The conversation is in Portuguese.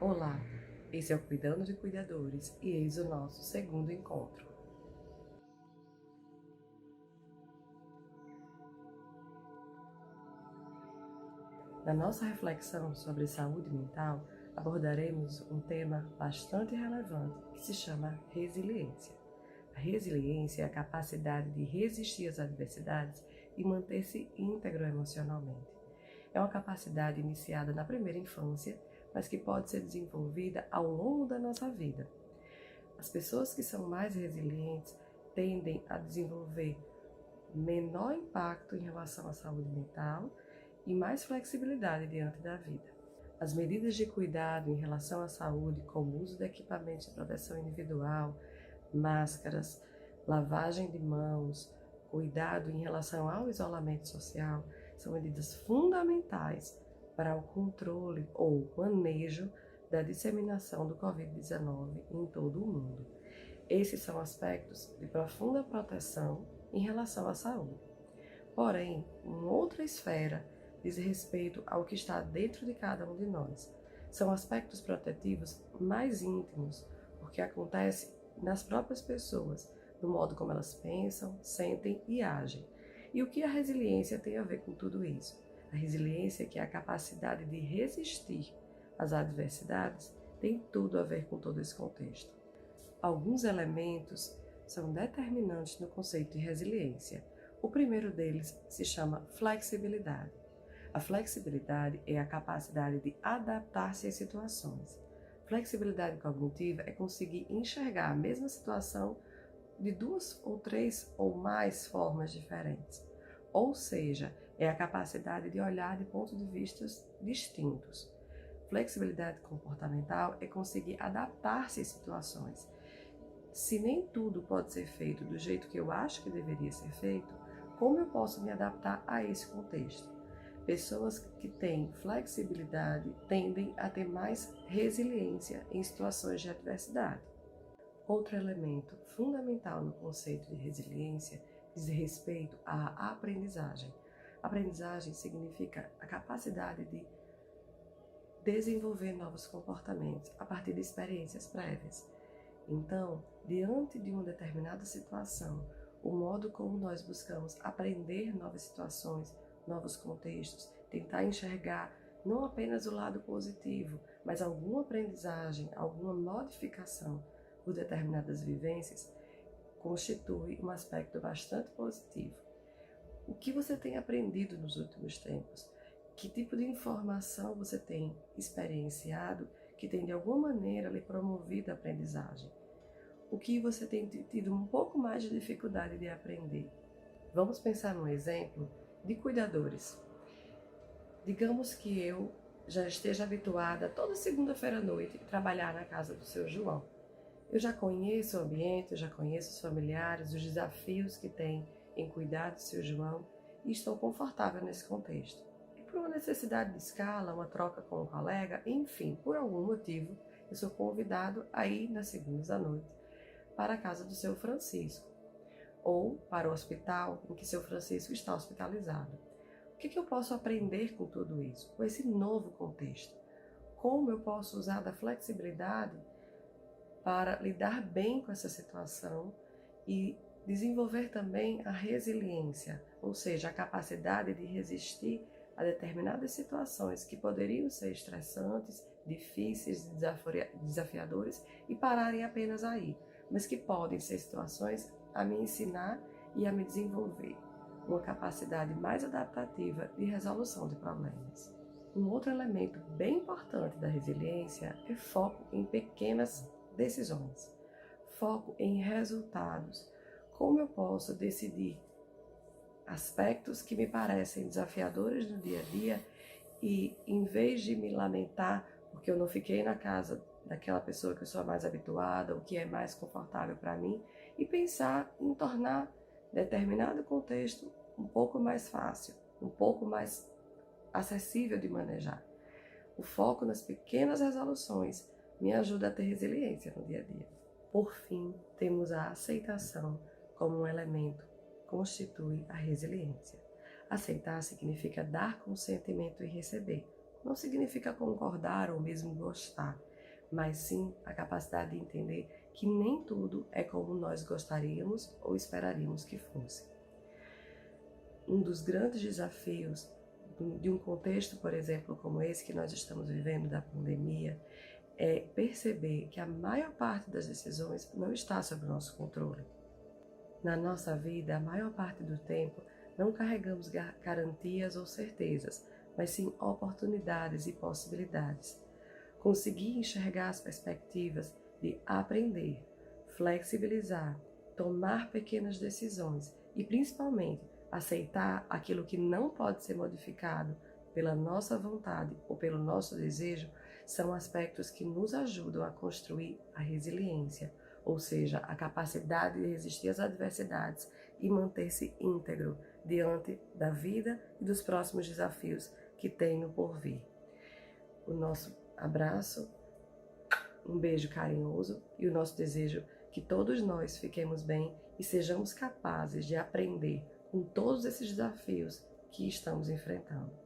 Olá, esse é o Cuidando de Cuidadores e eis o nosso segundo encontro. Na nossa reflexão sobre saúde mental, abordaremos um tema bastante relevante que se chama resiliência. A resiliência é a capacidade de resistir às adversidades e manter-se íntegro emocionalmente. É uma capacidade iniciada na primeira infância, mas que pode ser desenvolvida ao longo da nossa vida. As pessoas que são mais resilientes tendem a desenvolver menor impacto em relação à saúde mental e mais flexibilidade diante da vida. As medidas de cuidado em relação à saúde, como o uso de equipamentos de proteção individual, máscaras, lavagem de mãos, cuidado em relação ao isolamento social, são medidas fundamentais para o controle ou manejo da disseminação do Covid-19 em todo o mundo. Esses são aspectos de profunda proteção em relação à saúde. Porém, uma outra esfera diz respeito ao que está dentro de cada um de nós. São aspectos protetivos mais íntimos, porque acontece nas próprias pessoas, no modo como elas pensam, sentem e agem. E o que a resiliência tem a ver com tudo isso? A resiliência, que é a capacidade de resistir às adversidades, tem tudo a ver com todo esse contexto. Alguns elementos são determinantes no conceito de resiliência. O primeiro deles se chama flexibilidade. A flexibilidade é a capacidade de adaptar-se às situações. Flexibilidade cognitiva é conseguir enxergar a mesma situação de duas ou três ou mais formas diferentes. Ou seja, é a capacidade de olhar de pontos de vista distintos. Flexibilidade comportamental é conseguir adaptar-se às situações. Se nem tudo pode ser feito do jeito que eu acho que deveria ser feito, como eu posso me adaptar a esse contexto? Pessoas que têm flexibilidade tendem a ter mais resiliência em situações de adversidade. Outro elemento fundamental no conceito de resiliência diz respeito à aprendizagem. Aprendizagem significa a capacidade de desenvolver novos comportamentos a partir de experiências prévias. Então, diante de uma determinada situação, o modo como nós buscamos aprender novas situações, novos contextos, tentar enxergar não apenas o lado positivo, mas alguma aprendizagem, alguma modificação por determinadas vivências, constitui um aspecto bastante positivo. O que você tem aprendido nos últimos tempos? Que tipo de informação você tem experienciado que tem de alguma maneira lhe promovido a aprendizagem? O que você tem tido um pouco mais de dificuldade de aprender? Vamos pensar num exemplo de cuidadores. Digamos que eu já esteja habituada toda segunda-feira à noite a trabalhar na casa do seu João. Eu já conheço o ambiente, eu já conheço os familiares, os desafios que tem em cuidar do seu João e estou confortável nesse contexto. E por uma necessidade de escala, uma troca com um colega, enfim, por algum motivo, eu sou convidado a ir nas segundas à noite para a casa do seu Francisco ou para o hospital em que seu Francisco está hospitalizado. O que eu posso aprender com tudo isso, com esse novo contexto? Como eu posso usar da flexibilidade para lidar bem com essa situação e desenvolver também a resiliência, ou seja, a capacidade de resistir a determinadas situações que poderiam ser estressantes, difíceis, desafiadores e pararem apenas aí, mas que podem ser situações a me ensinar e a me desenvolver uma capacidade mais adaptativa de resolução de problemas. Um outro elemento bem importante da resiliência é foco em pequenas decisões, foco em resultados. Como eu posso decidir aspectos que me parecem desafiadores no dia a dia e, em vez de me lamentar porque eu não fiquei na casa daquela pessoa que eu sou mais habituada, o que é mais confortável para mim, e pensar em tornar determinado contexto um pouco mais fácil, um pouco mais acessível de manejar. O foco nas pequenas resoluções me ajuda a ter resiliência no dia a dia. Por fim, temos a aceitação como um elemento que constitui a resiliência. Aceitar significa dar consentimento e receber. Não significa concordar ou mesmo gostar. mas sim a capacidade de entender que nem tudo é como nós gostaríamos ou esperaríamos que fosse. Um dos grandes desafios de um contexto, por exemplo, como esse que nós estamos vivendo da pandemia, é perceber que a maior parte das decisões não está sob o nosso controle. Na nossa vida, a maior parte do tempo, não carregamos garantias ou certezas, mas sim oportunidades e possibilidades. Conseguir enxergar as perspectivas de aprender, flexibilizar, tomar pequenas decisões e, principalmente, aceitar aquilo que não pode ser modificado pela nossa vontade ou pelo nosso desejo, são aspectos que nos ajudam a construir a resiliência, ou seja, a capacidade de resistir às adversidades e manter-se íntegro diante da vida e dos próximos desafios que tem no porvir. O nosso abraço, um beijo carinhoso e o nosso desejo que todos nós fiquemos bem e sejamos capazes de aprender com todos esses desafios que estamos enfrentando.